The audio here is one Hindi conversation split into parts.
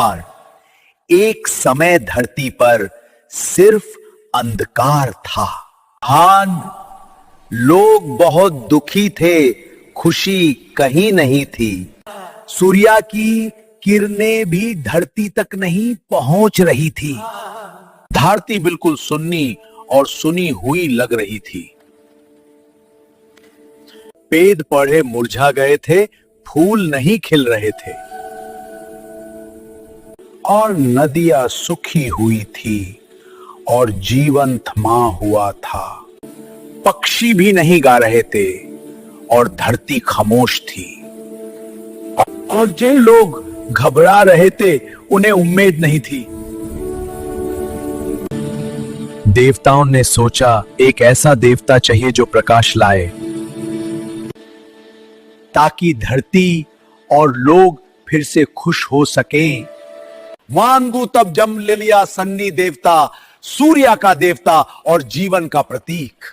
और एक समय धरती पर सिर्फ अंधकार था। हान लोग बहुत दुखी थे, खुशी कहीं नहीं थी। सूर्या की किरणें भी धरती तक नहीं पहुंच रही थी। धरती बिल्कुल सुन्नी और सुनी हुई लग रही थी। पेड़ पौधे मुरझा गए थे, फूल नहीं खिल रहे थे और नदियां सूखी हुई थी और जीवन थमा हुआ था। पक्षी भी नहीं गा रहे थे और धरती खामोश थी। और जिन लोग घबरा रहे थे उन्हें उम्मीद नहीं थी। देवताओं ने सोचा एक ऐसा देवता चाहिए जो प्रकाश लाए, ताकि धरती और लोग फिर से खुश हो सकें। वांगू तब जन्म ले लिया सन्नी देवता, सूर्य का देवता और जीवन का प्रतीक।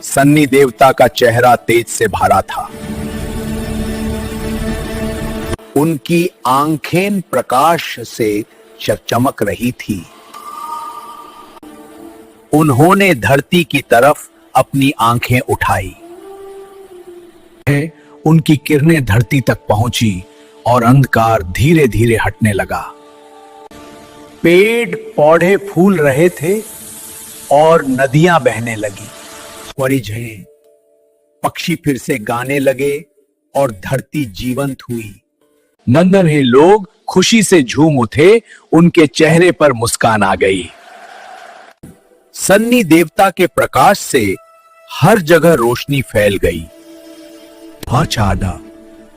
सन्नी देवता का चेहरा तेज से भरा था। उनकी आंखें प्रकाश से चमक रही थी। उन्होंने धरती की तरफ अपनी आंखें उठाई। उनकी किरणें धरती तक पहुंची और अंधकार धीरे धीरे हटने लगा। पेड़ पौधे फूल रहे थे और नदियां बहने लगी। परिझे पक्षी फिर से गाने लगे और धरती जीवंत हुई। नन्हे लोग खुशी से झूम उठे, उनके चेहरे पर मुस्कान आ गई। सन्नी देवता के प्रकाश से हर जगह रोशनी फैल गई।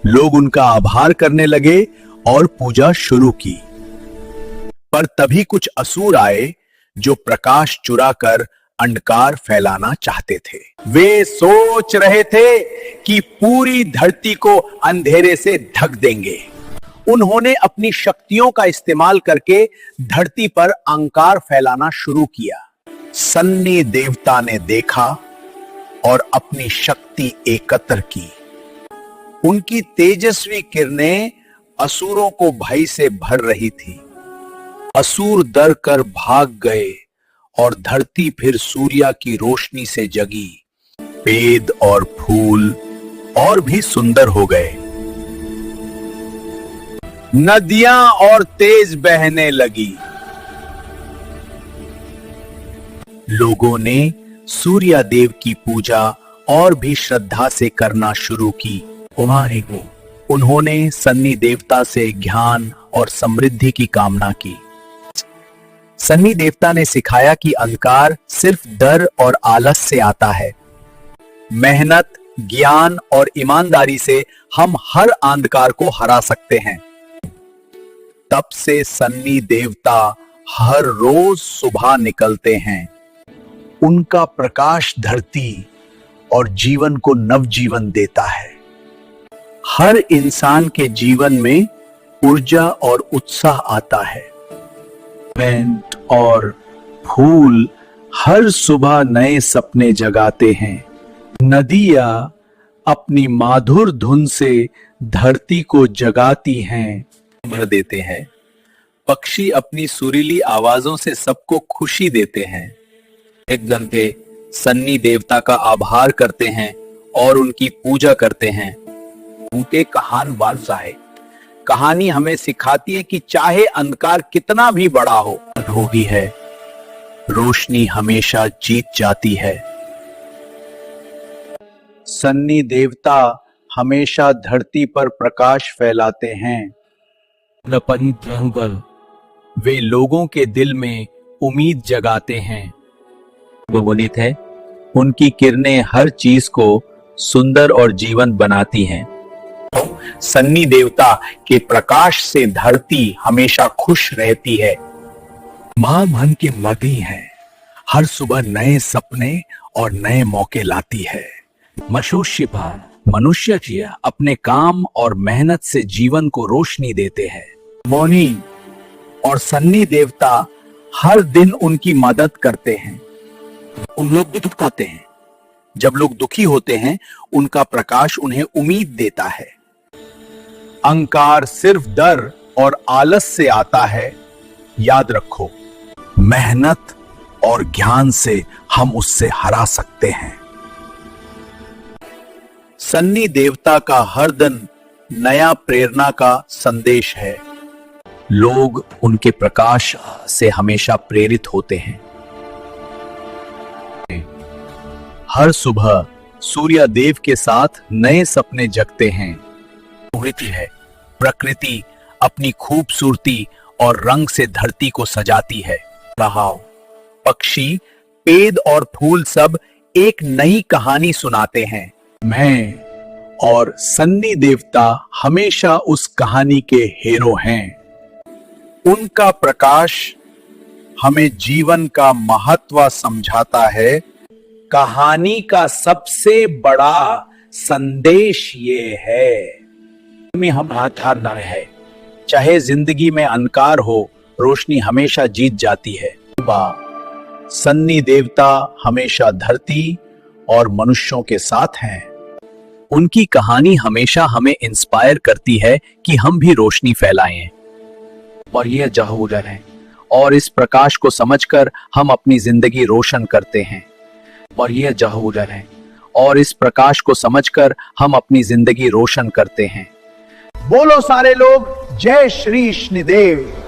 लोग उनका आभार करने लगे और पूजा शुरू की। पर तभी कुछ असुर आए जो प्रकाश चुराकर अंधकार फैलाना चाहते थे। वे सोच रहे थे कि पूरी धरती को अंधेरे से ढक देंगे। उन्होंने अपनी शक्तियों का इस्तेमाल करके धरती पर अंधकार फैलाना शुरू किया। सन्नी देवता ने देखा और अपनी शक्ति एकत्र की। उनकी तेजस्वी किरणें असुरों को भय से भर रही थी। असुर डर कर भाग गए और धरती फिर सूर्य की रोशनी से जगी। पेड़ और फूल और भी सुंदर हो गए। नदियां और तेज बहने लगी। लोगों ने सूर्य देव की पूजा और भी श्रद्धा से करना शुरू की। उन्होंने सन्नी देवता से ज्ञान और समृद्धि की कामना की। सन्नी देवता ने सिखाया कि अंधकार सिर्फ डर और आलस से आता है। मेहनत, ज्ञान और ईमानदारी से हम हर अंधकार को हरा सकते हैं। तब से सन्नी देवता हर रोज सुबह निकलते हैं। उनका प्रकाश धरती और जीवन को नवजीवन देता है। हर इंसान के जीवन में ऊर्जा और उत्साह आता है। पेंट और फूल हर सुबह नए सपने जगाते हैं। नदियां अपनी माधुर धुन से धरती को जगाती हैं, भर देते हैं। पक्षी अपनी सुरीली आवाजों से सबको खुशी देते हैं। एक घंटे सन्नी देवता का आभार करते हैं और उनकी पूजा करते हैं। उनके कहान वारसा है। कहानी हमें सिखाती है कि चाहे अंधकार कितना भी बड़ा हो भी है, रोशनी हमेशा जीत जाती है। सन्नी देवता हमेशा धरती पर प्रकाश फैलाते हैं। वे लोगों के दिल में उम्मीद जगाते हैं। वो बोलित है, उनकी किरणें हर चीज को सुंदर और जीवंत बनाती हैं। सन्नी देवता के प्रकाश से धरती हमेशा खुश रहती है। मां मन की मदी है, हर सुबह नए सपने और नए मौके लाती है। मनुष्य जी अपने काम और मेहनत से जीवन को रोशनी देते हैं। मोनी और सन्नी देवता हर दिन उनकी मदद करते हैं। उन लोग भी दुखाते हैं। जब लोग दुखी होते हैं, उनका प्रकाश उन्हें उम्मीद देता है। अंधकार सिर्फ डर और आलस से आता है, याद रखो, मेहनत और ज्ञान से हम उससे हरा सकते हैं। सन्नी देवता का हर दिन नया प्रेरणा का संदेश है। लोग उनके प्रकाश से हमेशा प्रेरित होते हैं। हर सुबह सूर्य देव के साथ नए सपने जगते हैं। है प्रकृति अपनी खूबसूरती और रंग से धरती को सजाती है। पक्षी, पेड़ और फूल सब एक नई कहानी सुनाते हैं। मैं और सन्नी देवता हमेशा उस कहानी के हीरो हैं। उनका प्रकाश हमें जीवन का महत्व समझाता है। कहानी का सबसे बड़ा संदेश ये है में हम हारना है। चाहे जिंदगी में अंधकार हो, रोशनी हमेशा जीत जाती है। सन्नी देवता हमेशा धरती और मनुष्यों के साथ हैं। उनकी कहानी हमेशा हमें इंस्पायर करती है कि हम भी रोशनी फैलाएं और यह जहूर है, और इस प्रकाश को समझकर हम अपनी जिंदगी रोशन करते हैं। और यह जहूर है, और इस प्रकाश को समझकर हम अपनी जिंदगी रोशन करते हैं। बोलो सारे लोग, जय श्री कृष्णदेव।